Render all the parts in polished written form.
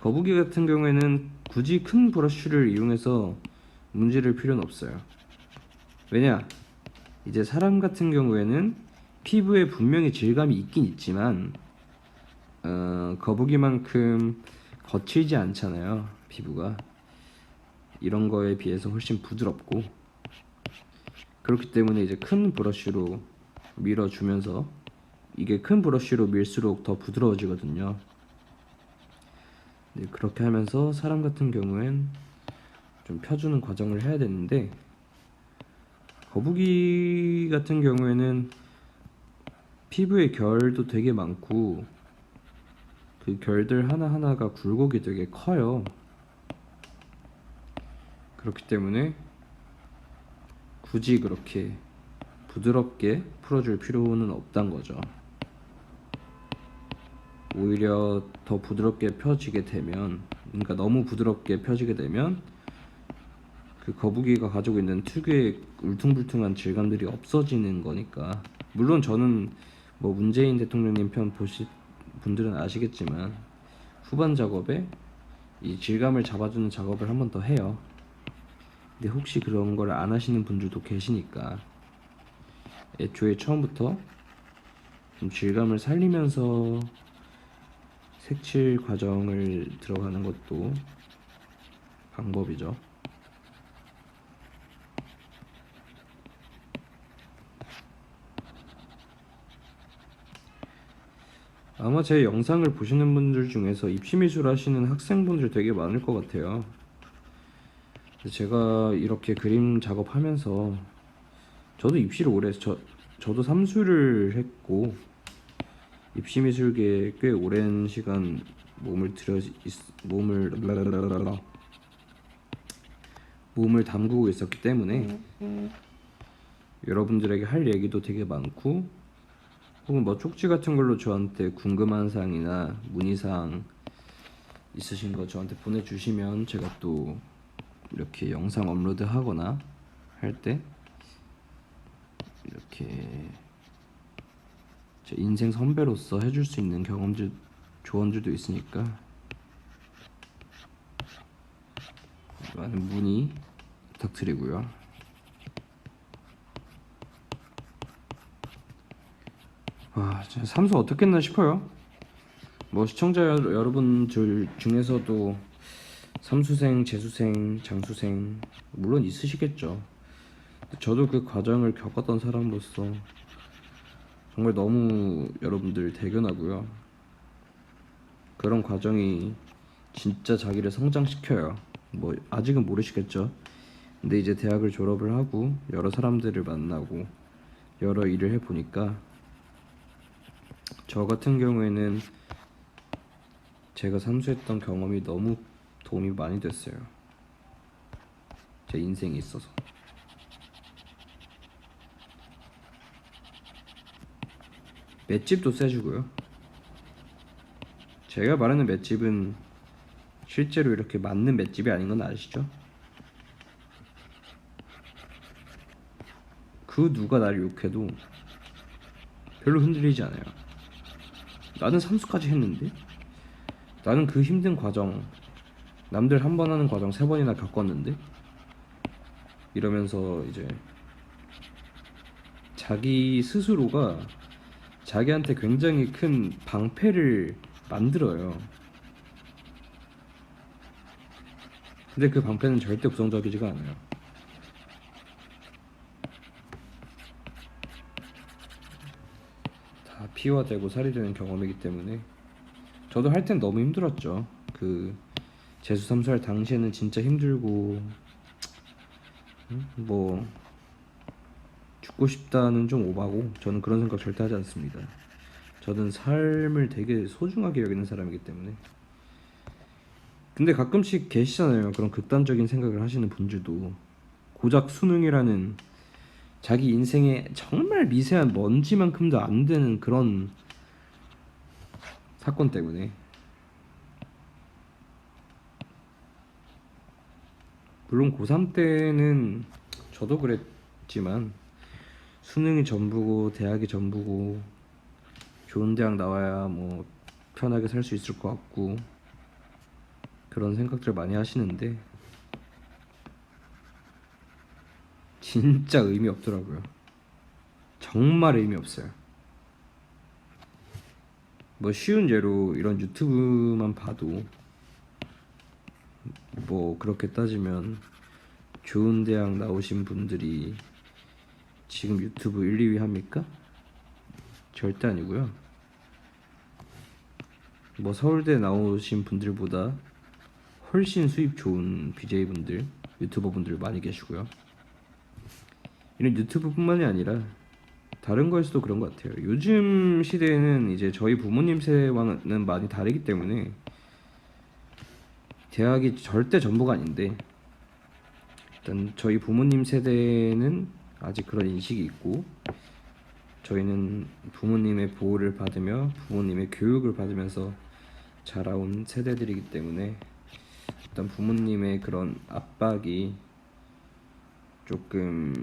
거북이 같은 경우에는 굳이 큰 브러쉬를 이용해서 문지를 필요는 없어요. 왜냐? 이제 사람 같은 경우에는 피부에 분명히 질감이 있긴 있지만 거북이만큼 거칠지 않잖아요. 피부가 이런 거에 비해서 훨씬 부드럽고, 그렇기 때문에 이제 큰 브러쉬로 밀어주면서, 이게 큰 브러쉬로 밀수록 더 부드러워지거든요. 네, 그렇게 하면서 사람 같은 경우엔 좀 펴주는 과정을 해야 되는데, 거북이 같은 경우에는 피부에 결도 되게 많고 그 결들 하나하나가 굴곡이 되게 커요. 그렇기 때문에 굳이 그렇게 부드럽게 풀어줄 필요는 없단 거죠. 오히려 더 부드럽게 펴지게 되면, 그러니까 너무 부드럽게 펴지게 되면 그 거북이가 가지고 있는 특유의 울퉁불퉁한 질감들이 없어지는 거니까. 물론 저는 뭐 문재인 대통령님 편 보실 분들은 아시겠지만 후반 작업에 이 질감을 잡아주는 작업을 한 번 더 해요. 근데 혹시 그런 걸 안 하시는 분들도 계시니까 애초에 처음부터 좀 질감을 살리면서 색칠 과정을 들어가는 것도 방법이죠. 아마 제 영상을 보시는 분들 중에서 입시미술 하시는 학생분들 되게 많을 것 같아요. 제가 이렇게 그림 작업하면서, 저도 입시를 오래 해서 저도 삼수를 했고 입시미술계에 꽤 오랜 시간 몸을 담그고 있었기 때문에 여러분들에게 할 얘기도 되게 많고, 혹은 뭐 쪽지 같은 걸로 저한테 궁금한 사항이나 문의사항 있으신 거 저한테 보내주시면 제가 또 이렇게 영상 업로드 하거나 할 때 이렇게 제 인생 선배로서 해줄 수 있는 경험들, 조언들도 있으니까 많은 문의 부탁드리고요. 와, 진짜 삼수 어떻게 했나 싶어요. 뭐 시청자 여러분들 중에서도 삼수생, 재수생, 장수생 물론 있으시겠죠. 저도 그 과정을 겪었던 사람으로서 정말 너무 여러분들 대견하고요. 그런 과정이 진짜 자기를 성장시켜요. 뭐 아직은 모르시겠죠. 근데 이제 대학을 졸업을 하고 여러 사람들을 만나고 여러 일을 해보니까, 저 같은 경우에는 제가 삼수했던 경험이 너무 도움이 많이 됐어요. 제 인생에 있어서. 맷집도 세주고요. 제가 말하는 맷집은 실제로 이렇게 맞는 맷집이 아닌 건 아시죠? 그 누가 나를 욕해도 별로 흔들리지 않아요. 나는 삼수까지 했는데, 나는 그 힘든 과정, 남들 한 번 하는 과정 3번이나 겪었는데, 이러면서 이제 자기 스스로가 자기한테 굉장히 큰 방패를 만들어요. 근데 그 방패는 절대 부정적이지가 않아요. 다 피와 되고 살이 되는 경험이기 때문에. 저도 할 땐 너무 힘들었죠. 그 재수 삼수할 당시에는 진짜 힘들고, 뭐 죽고 싶다는 좀 오바고, 저는 그런 생각 절대 하지 않습니다. 저는 삶을 되게 소중하게 여기는 사람이기 때문에. 근데 가끔씩 계시잖아요, 그런 극단적인 생각을 하시는 분들도. 고작 수능이라는 자기 인생에 정말 미세한 먼지만큼도 안 되는 그런 사건 때문에. 물론 고3 때는 저도 그랬지만 수능이 전부고 대학이 전부고 좋은 대학 나와야 뭐 편하게 살 수 있을 것 같고, 그런 생각들 많이 하시는데 진짜 의미 없더라고요. 정말 의미 없어요. 뭐 쉬운 예로 이런 유튜브만 봐도 뭐 그렇게 따지면 좋은 대학 나오신 분들이 지금 유튜브 1, 2위 합니까? 절대 아니고요. 뭐 서울대 나오신 분들보다 훨씬 수입 좋은 BJ분들, 유튜버분들 많이 계시고요. 이런 유튜브뿐만이 아니라 다른 거에서도 그런 것 같아요. 요즘 시대에는 이제 저희 부모님 세대와는 많이 다르기 때문에 대학이 절대 전부가 아닌데, 일단 저희 부모님 세대는 아직 그런 인식이 있고, 저희는 부모님의 보호를 받으며 부모님의 교육을 받으면서 자라온 세대들이기 때문에 일단 부모님의 그런 압박이 조금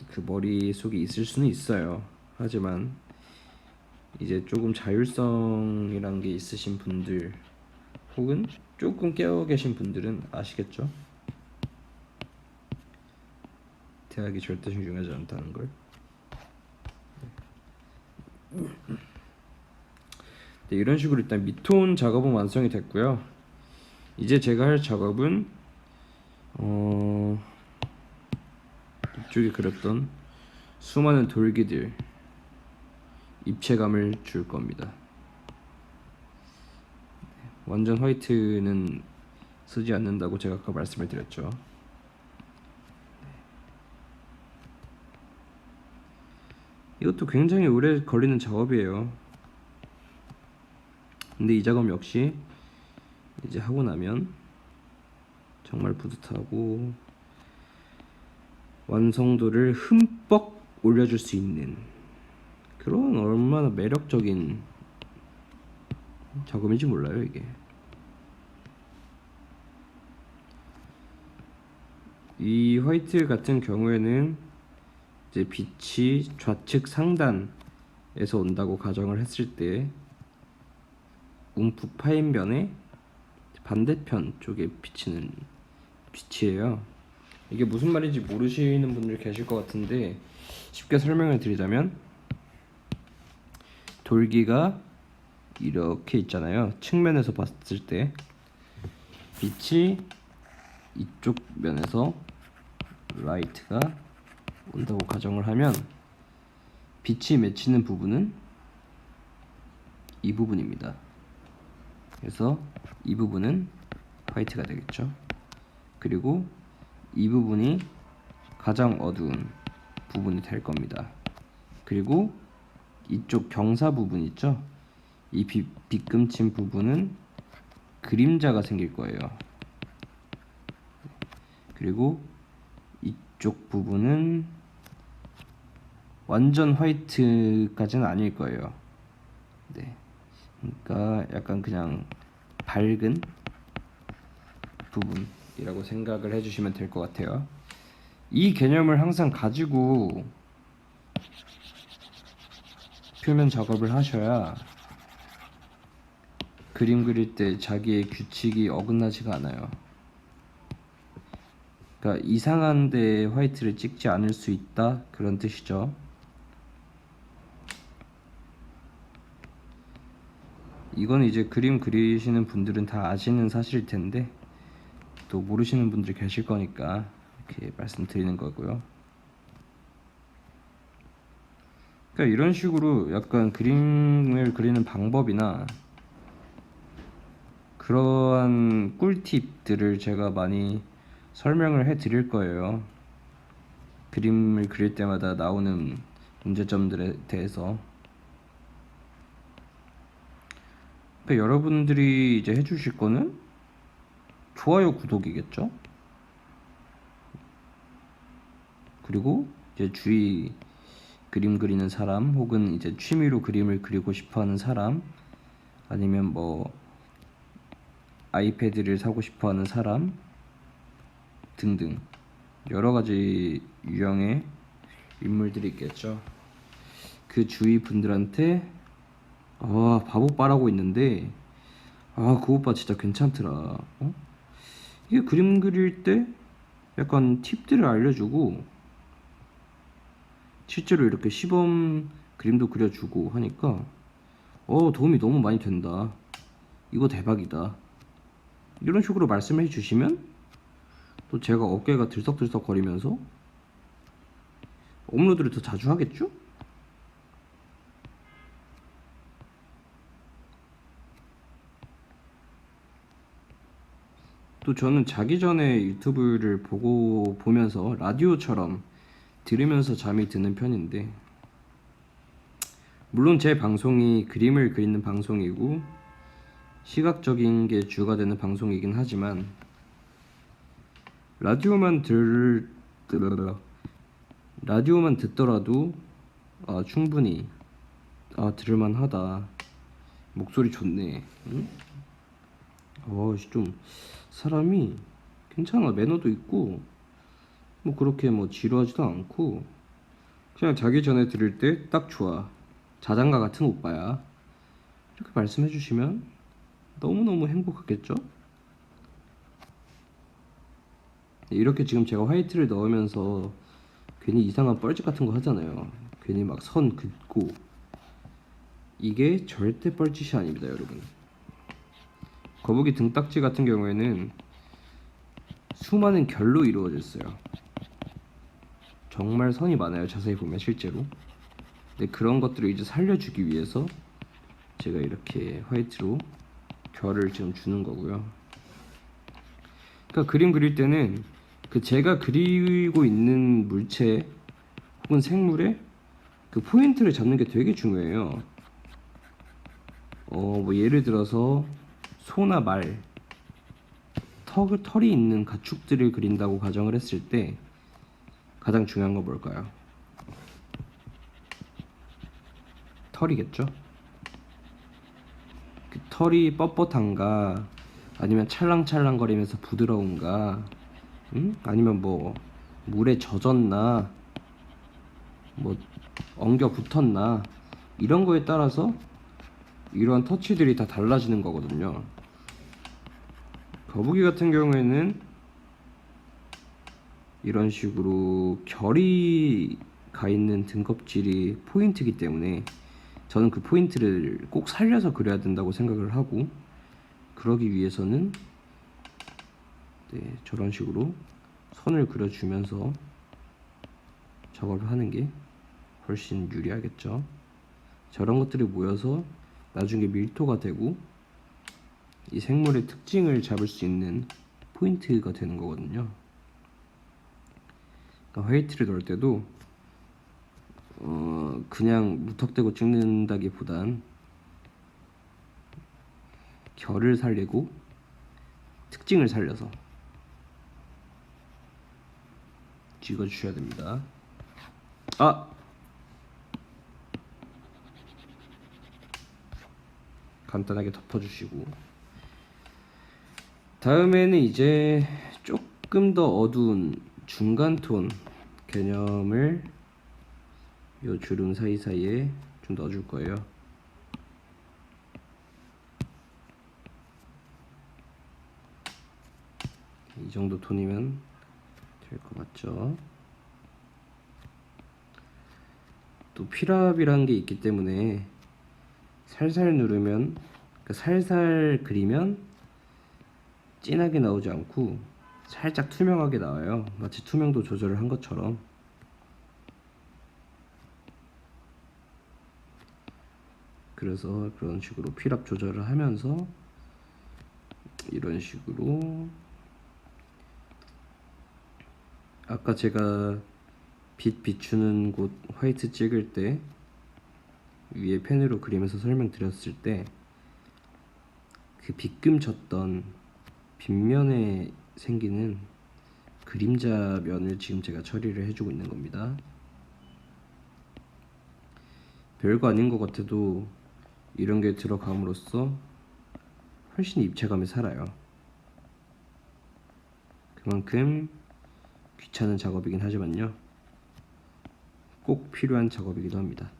그 머릿속에 있을 수는 있어요. 하지만 이제 조금 자율성이란 게 있으신 분들 혹은 조금 깨어 계신 분들은 아시겠죠? 대학이 절대 중요하지 않다는 걸. 네, 이런 식으로 일단 미톤 작업은 완성이 됐고요. 이제 제가 할 작업은 이쪽에 그렸던 수많은 돌기들 입체감을 줄 겁니다. 완전 화이트는 쓰지 않는다고 제가 아까 말씀을 드렸죠. 이것도 굉장히 오래 걸리는 작업이에요. 근데 이 작업 역시 이제 하고 나면 정말 뿌듯하고 완성도를 흠뻑 올려줄 수 있는 그런 얼마나 매력적인 작업인지 몰라요. 이게 이 화이트 같은 경우에는 이제 빛이 좌측 상단에서 온다고 가정을 했을 때 움푹 파인 면의 반대편 쪽에 비치는 빛이에요. 이게 무슨 말인지 모르시는 분들 계실 것 같은데 쉽게 설명을 드리자면 돌기가 이렇게 있잖아요. 측면에서 봤을 때 빛이 이쪽 면에서 라이트가 온다고 가정을 하면 빛이 맺히는 부분은 이 부분입니다. 그래서 이 부분은 화이트가 되겠죠. 그리고 이 부분이 가장 어두운 부분이 될 겁니다. 그리고 이쪽 경사 부분 있죠? 이 빗금친 부분은 그림자가 생길 거예요. 그리고 이쪽 부분은 완전 화이트까지는 아닐 거예요. 네. 그러니까 약간 그냥 밝은 부분이라고 생각을 해주시면 될 것 같아요. 이 개념을 항상 가지고 표면 작업을 하셔야 그림 그릴 때 자기의 규칙이 어긋나지가 않아요. 그러니까 이상한 데 화이트를 찍지 않을 수 있다, 그런 뜻이죠. 이건 이제 그림 그리시는 분들은 다 아시는 사실일 텐데 또 모르시는 분들이 계실 거니까 이렇게 말씀드리는 거고요. 그러니까 이런 식으로 약간 그림을 그리는 방법이나 그러한 꿀팁들을 제가 많이 설명을 해 드릴 거예요. 그림을 그릴 때마다 나오는 문제점들에 대해서. 그러니까 여러분들이 이제 해주실 거는 좋아요, 구독이겠죠? 그리고 이제 주위 그림 그리는 사람 혹은 이제 취미로 그림을 그리고 싶어하는 사람 아니면 뭐 아이패드를 사고 싶어하는 사람 등등 여러 가지 유형의 인물들이 있겠죠. 그 주위 분들한테 바보 빠라고 있는데 아, 그 오빠 진짜 괜찮더라. 어? 이게 그림 그릴 때 약간 팁들을 알려주고 실제로 이렇게 시범 그림도 그려주고 하니까 도움이 너무 많이 된다. 이거 대박이다. 이런 식으로 말씀해 주시면 또 제가 어깨가 들썩들썩 거리면서 업로드를 더 자주 하겠죠? 또 저는 자기 전에 유튜브를 보면서 라디오처럼 들으면서 잠이 드는 편인데, 물론 제 방송이 그림을 그리는 방송이고 시각적인 게 주가 되는 방송이긴 하지만 라디오만 들 라디오만 듣더라도 충분히 들을만하다. 목소리 좋네. 응? 좀 사람이 괜찮아. 매너도 있고 뭐 그렇게 뭐 지루하지도 않고 그냥 자기 전에 들을 때 딱 좋아. 자장가 같은 오빠야. 이렇게 말씀해 주시면 너무너무 행복하겠죠? 이렇게 지금 제가 화이트를 넣으면서 괜히 이상한 뻘짓 같은 거 하잖아요. 괜히 막 선 긋고. 이게 절대 뻘짓이 아닙니다, 여러분. 거북이 등딱지 같은 경우에는 수많은 결로 이루어져 있어요. 정말 선이 많아요, 자세히 보면 실제로. 근데 그런 것들을 이제 살려주기 위해서 제가 이렇게 화이트로 결을 지금 주는 거고요. 그러니까 그림 그릴 때는 그 제가 그리고 있는 물체 혹은 생물의 그 포인트를 잡는 게 되게 중요해요. 뭐 예를 들어서 소나 말, 털이 있는 가축들을 그린다고 가정을 했을 때 가장 중요한 건 뭘까요? 털이겠죠? 그 털이 뻣뻣한가, 아니면 찰랑찰랑거리면서 부드러운가, 아니면 뭐 물에 젖었나, 뭐 엉겨 붙었나, 이런 거에 따라서 이러한 터치들이 다 달라지는 거거든요. 거북이 같은 경우에는 이런 식으로 결이 가 있는 등껍질이 포인트이기 때문에 저는 그 포인트를 꼭 살려서 그려야 된다고 생각을 하고, 그러기 위해서는 저런 식으로 선을 그려주면서 작업을 하는 게 훨씬 유리하겠죠. 저런 것들이 모여서 나중에 밀도가 되고 이 생물의 특징을 잡을 수 있는 포인트가 되는 거거든요. 그러니까 화이트를 넣을 때도 그냥 무턱대고 찍는다기보단 결을 살리고 특징을 살려서 찍어주셔야 됩니다. 간단하게 덮어주시고, 다음에는 이제 조금 더 어두운 중간톤 개념을 요 주름 사이사이에 좀 넣어줄 거예요. 이 정도 톤이면 될 것 같죠? 또 필압이라는 게 있기 때문에 살살 누르면, 그러니까 살살 그리면 진하게 나오지 않고 살짝 투명하게 나와요. 마치 투명도 조절을 한 것처럼. 그래서 그런 식으로 필압 조절을 하면서 이런 식으로, 아까 제가 빛 비추는 곳 화이트 찍을 때 위에 펜으로 그리면서 설명드렸을 때 그 빗금 쳤던 빗면에 생기는 그림자 면을 지금 제가 처리를 해주고 있는 겁니다. 별거 아닌 것 같아도 이런 게 들어감으로써 훨씬 입체감이 살아요. 그만큼 귀찮은 작업이긴 하지만요, 꼭 필요한 작업이기도 합니다.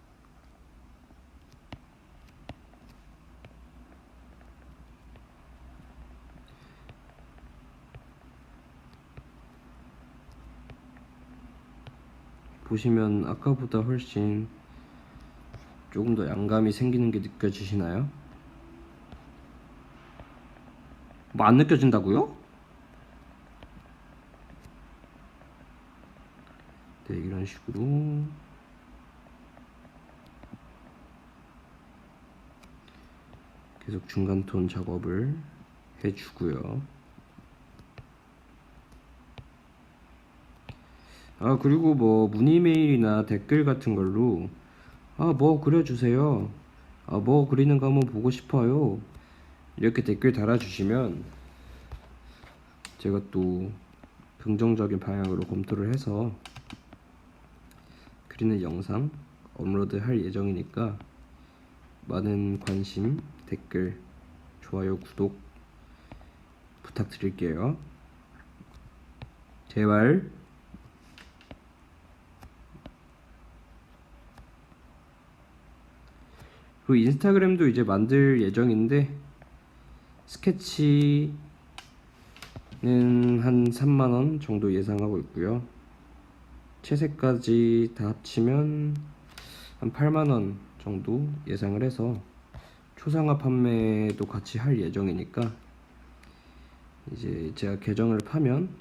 보시면 아까보다 훨씬 조금 더 양감이 생기는 게 느껴지시나요? 뭐 안 느껴진다고요? 네, 이런 식으로 계속 중간 톤 작업을 해주고요. 그리고 뭐 문의 메일이나 댓글 같은 걸로 뭐 그려주세요. 뭐 그리는 거 한번 보고 싶어요. 이렇게 댓글 달아주시면 제가 또 긍정적인 방향으로 검토를 해서 그리는 영상 업로드 할 예정이니까 많은 관심, 댓글, 좋아요, 구독 부탁드릴게요. 제발. 그리고 인스타그램도 이제 만들 예정인데 스케치는 한 3만원 정도 예상하고 있고요. 채색까지 다 합치면 한 8만원 정도 예상을 해서 초상화 판매도 같이 할 예정이니까 이제 제가 계정을 파면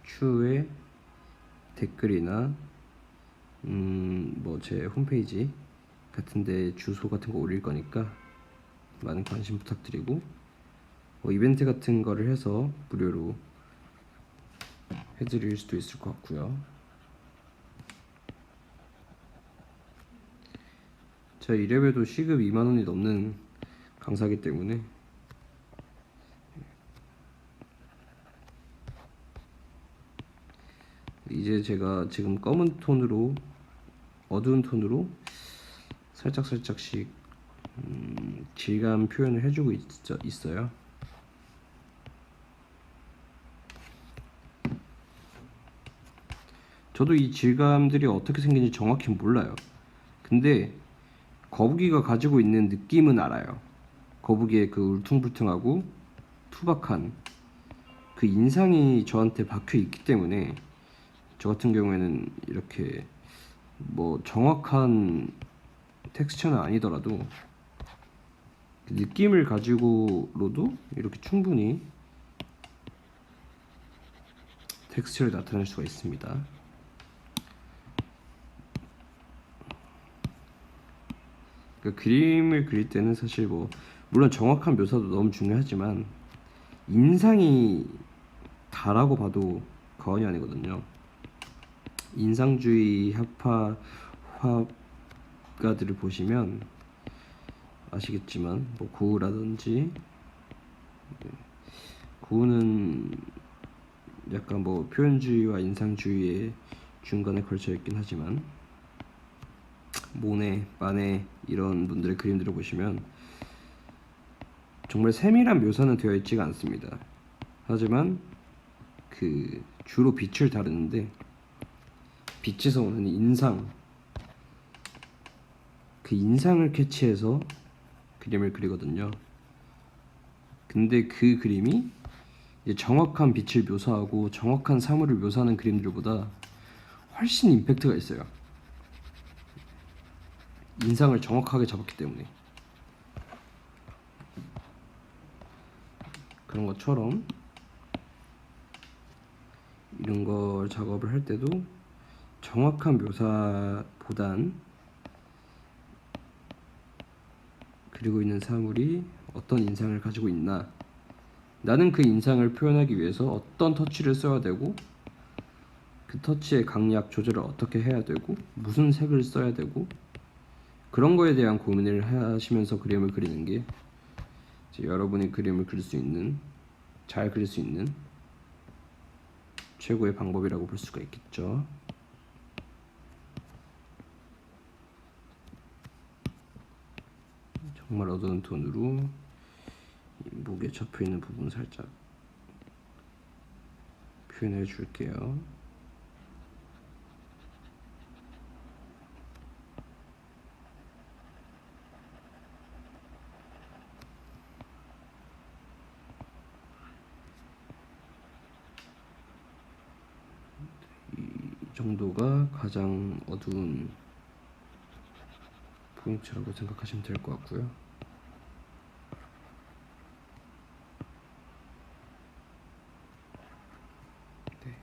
추후에 댓글이나 뭐 제 홈페이지 같은데 주소 같은 거 올릴 거니까 많은 관심 부탁드리고 뭐 이벤트 같은 거를 해서 무료로 해드릴 수도 있을 것 같고요. 제가 이래봬도 시급 2만원이 넘는 강사기 때문에 이제 제가 지금 검은 톤으로 어두운 톤으로 살짝씩 질감 표현을 해주고 있어요. 저도 이 질감들이 어떻게 생긴지 정확히 몰라요. 근데 거북이가 가지고 있는 느낌은 알아요. 거북이의 그 울퉁불퉁하고 투박한 그 인상이 저한테 박혀 있기 때문에 저 같은 경우에는 이렇게 뭐 정확한 텍스처는 아니더라도 느낌을 가지고로도 이렇게 충분히 텍스처를 나타낼 수가 있습니다. 그러니까 그림을 그릴 때는 사실 뭐 물론 정확한 묘사도 너무 중요하지만 인상이 다라고 봐도 과언이 아니거든요. 인상주의 학파 화가들을 보시면 아시겠지만 뭐 구우라든지 구우는 약간 뭐 표현주의와 인상주의의 중간에 걸쳐 있긴 하지만 모네, 마네 이런 분들의 그림들을 보시면 정말 세밀한 묘사는 되어 있지가 않습니다. 하지만 그 주로 빛을 다루는데 빛에서 오는 인상, 그 인상을 캐치해서 그림을 그리거든요. 근데 그 그림이 이제 정확한 빛을 묘사하고 정확한 사물을 묘사하는 그림들보다 훨씬 임팩트가 있어요. 인상을 정확하게 잡았기 때문에. 그런 것처럼 이런 걸 작업을 할 때도 정확한 묘사보단 그리고 있는 사물이 어떤 인상을 가지고 있나, 나는 그 인상을 표현하기 위해서 어떤 터치를 써야 되고 그 터치의 강약 조절을 어떻게 해야 되고 무슨 색을 써야 되고 그런 거에 대한 고민을 하시면서 그림을 그리는 게 이제 여러분이 그림을 그릴 수 있는, 잘 그릴 수 있는 최고의 방법이라고 볼 수가 있겠죠. 정말 어두운 톤으로 목에 접혀 있는 부분 살짝 표현해 줄게요. 이 정도가 가장 어두운 포인트라고 생각하시면 될 것 같고요. 네.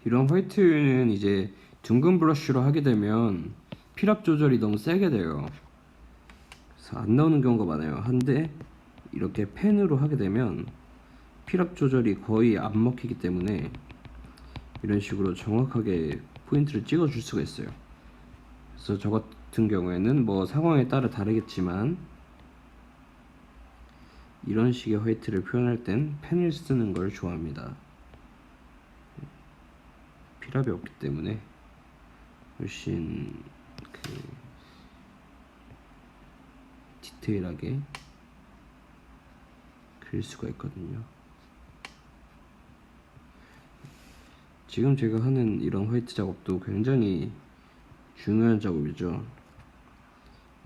이런 화이트는 이제 둥근 브러쉬로 하게 되면 필압 조절이 너무 세게 돼요. 그래서 안 나오는 경우가 많아요. 한데 이렇게 펜으로 하게 되면 필압 조절이 거의 안 먹히기 때문에 이런 식으로 정확하게 포인트를 찍어 줄 수가 있어요. 그래서 저 같은 경우에는 뭐 상황에 따라 다르겠지만 이런 식의 화이트를 표현할 땐 펜을 쓰는 걸 좋아합니다. 필압이 없기 때문에 훨씬 디테일하게 그릴 수가 있거든요. 지금 제가 하는 이런 화이트 작업도 굉장히 중요한 작업이죠.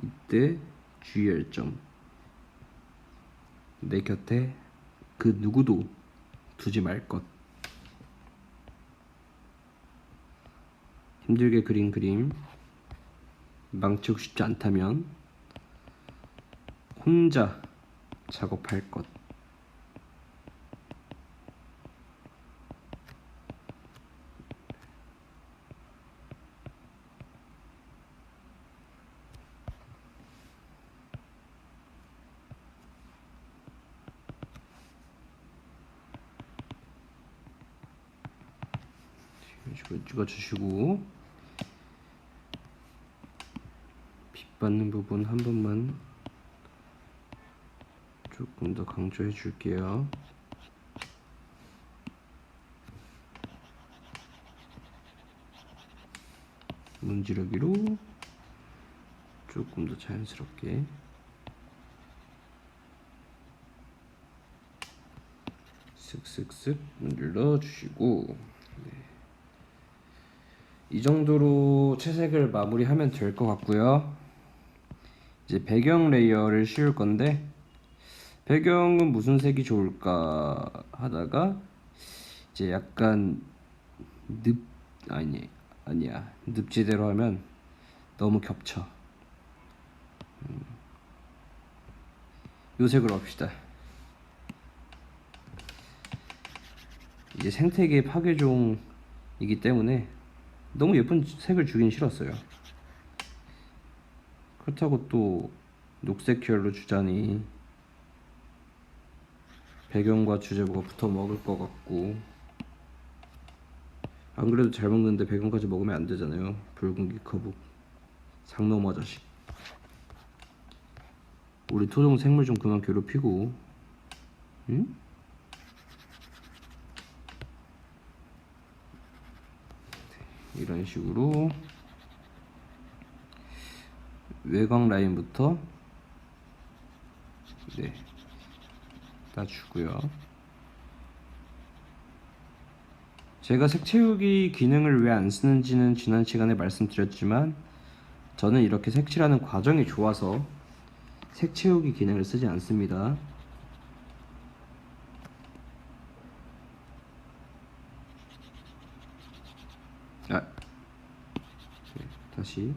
이때 주의할 점, 내 곁에 그 누구도 두지 말 것. 힘들게 그린 그림 망치고 싶지 않다면 혼자 작업할 것. 이런 식으로 찍어주시고 빛 받는 부분 한 번만 조금 더 강조해 줄게요. 문지르기로 조금 더 자연스럽게 쓱쓱쓱 문질러 주시고, 네. 이 정도로 채색을 마무리하면 될 것 같고요. 이제 배경 레이어를 씌울 건데 배경은 무슨 색이 좋을까 하다가 이제 약간 아니야 늪지대로 하면 너무 겹쳐. 요 색으로 합시다. 이제 생태계 파괴종이기 때문에 너무 예쁜 색을 주긴 싫었어요. 그렇다고 또 녹색 계열로 주자니 배경과 주제부가 붙어 먹을 것 같고, 안 그래도 잘 먹는데 배경까지 먹으면 안 되잖아요. 붉은기 거북 상놈아 자식. 우리 토종 생물 좀 그만 괴롭히고, 응? 이런 식으로 외곽 라인부터 따주고요. 제가 색 채우기 기능을 왜 안 쓰는지는 지난 시간에 말씀드렸지만 저는 이렇게 색칠하는 과정이 좋아서 색 채우기 기능을 쓰지 않습니다. 다시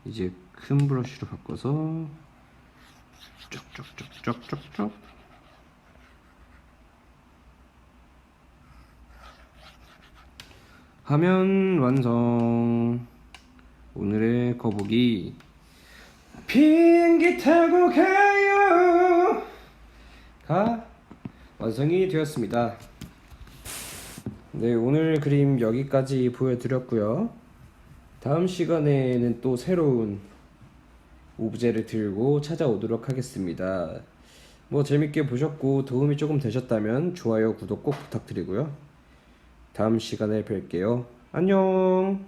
이제 큰 브러쉬로 바꿔서 쩍쩍쩍쩍쩍쩍 하면 완성. 오늘의 거북이 비행기 타고 가요 가 완성이 되었습니다. 네, 오늘 그림 여기까지 보여드렸고요. 다음 시간에는 또 새로운 오브제를 들고 찾아오도록 하겠습니다. 뭐 재밌게 보셨고 도움이 조금 되셨다면 좋아요, 구독 꼭 부탁드리고요. 다음 시간에 뵐게요. 안녕.